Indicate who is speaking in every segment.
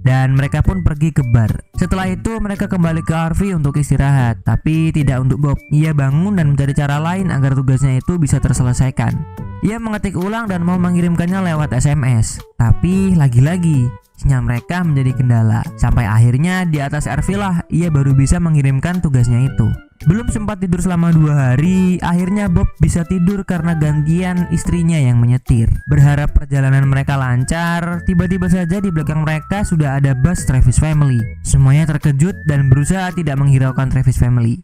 Speaker 1: dan mereka pun pergi ke bar. Setelah itu mereka kembali ke RV untuk istirahat, tapi tidak untuk Bob. Ia bangun dan mencari cara lain agar tugasnya itu bisa terselesaikan. Ia mengetik ulang dan mau mengirimkannya lewat SMS, tapi lagi-lagi sinyal mereka menjadi kendala. Sampai akhirnya di atas RV lah ia baru bisa mengirimkan tugasnya itu. Belum sempat tidur selama 2 hari, akhirnya Bob bisa tidur karena gantian istrinya yang menyetir. Berharap perjalanan mereka lancar, tiba-tiba saja di belakang mereka sudah ada bus Travis Family. Semuanya terkejut dan berusaha tidak menghiraukan Travis Family.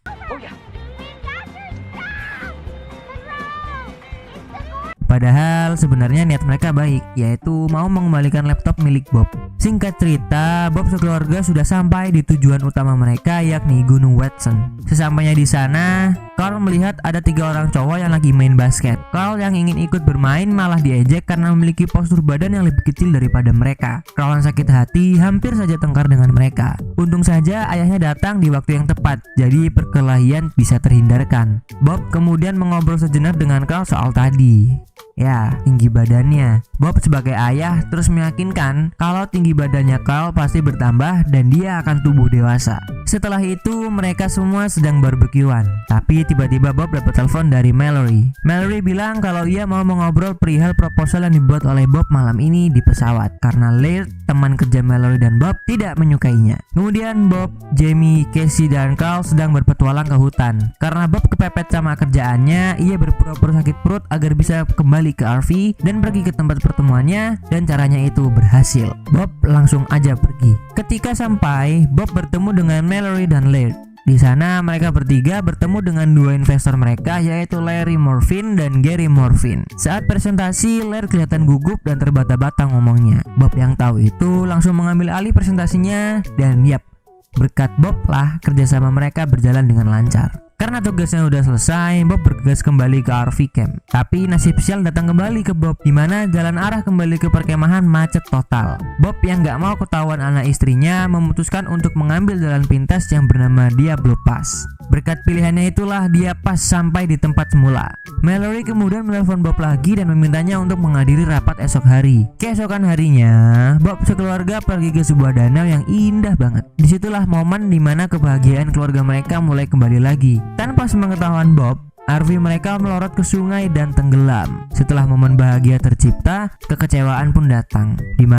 Speaker 1: Padahal sebenarnya niat mereka baik, yaitu mau mengembalikan laptop milik Bob. Singkat cerita, Bob sekeluarga sudah sampai di tujuan utama mereka, yakni Gunung Watson. Sesampainya di sana, Carl melihat ada 3 orang cowok yang lagi main basket. Carl yang ingin ikut bermain malah diejek karena memiliki postur badan yang lebih kecil daripada mereka. Carl yang sakit hati hampir saja tengkar dengan mereka. Untung saja ayahnya datang di waktu yang tepat, jadi perkelahian bisa terhindarkan. Bob kemudian mengobrol sejenak dengan Carl soal tadi. Ya, tinggi badannya. Bob sebagai ayah terus meyakinkan kalau tinggi badannya Carl pasti bertambah dan dia akan tumbuh dewasa. Setelah itu mereka semua sedang barbekyuan, tapi tiba-tiba Bob dapat telepon dari Mallory. Mallory bilang kalau ia mau mengobrol perihal proposal yang dibuat oleh Bob malam ini di pesawat, karena Laird, teman kerja Mallory dan Bob, tidak menyukainya. Kemudian Bob, Jamie, Casey, dan Carl sedang berpetualang ke hutan. Karena Bob kepepet sama kerjaannya, ia berpura-pura sakit perut agar bisa kembali ke RV dan pergi ke tempat pertemuannya, dan caranya itu berhasil. Bob langsung aja pergi. Ketika sampai, Bob bertemu dengan Mallory dan Laird. Di sana mereka bertiga bertemu dengan 2 investor mereka, yaitu Larry Morfin dan Gary Morfin. Saat presentasi, Laird kelihatan gugup dan terbata-bata ngomongnya. Bob yang tahu itu langsung mengambil alih presentasinya, dan yap, berkat Bob lah kerjasama mereka berjalan dengan lancar. Karena tugasnya udah selesai, Bob bergegas kembali ke RV camp. Tapi nasib sial datang kembali ke Bob, di mana jalan arah kembali ke perkemahan macet total. Bob yang gak mau ketahuan anak istrinya memutuskan untuk mengambil jalan pintas yang bernama Diablo Pass. Berkat pilihannya itulah dia pas sampai di tempat semula. Mallory kemudian menelpon Bob lagi dan memintanya untuk menghadiri rapat esok hari. Keesokan harinya, Bob sekeluarga pergi ke sebuah danau yang indah banget. Disitulah momen dimana kebahagiaan keluarga mereka mulai kembali lagi. Tanpa sepengetahuan Bob, RV mereka melorot ke sungai dan tenggelam. Setelah momen bahagia tercipta, kekecewaan pun datang.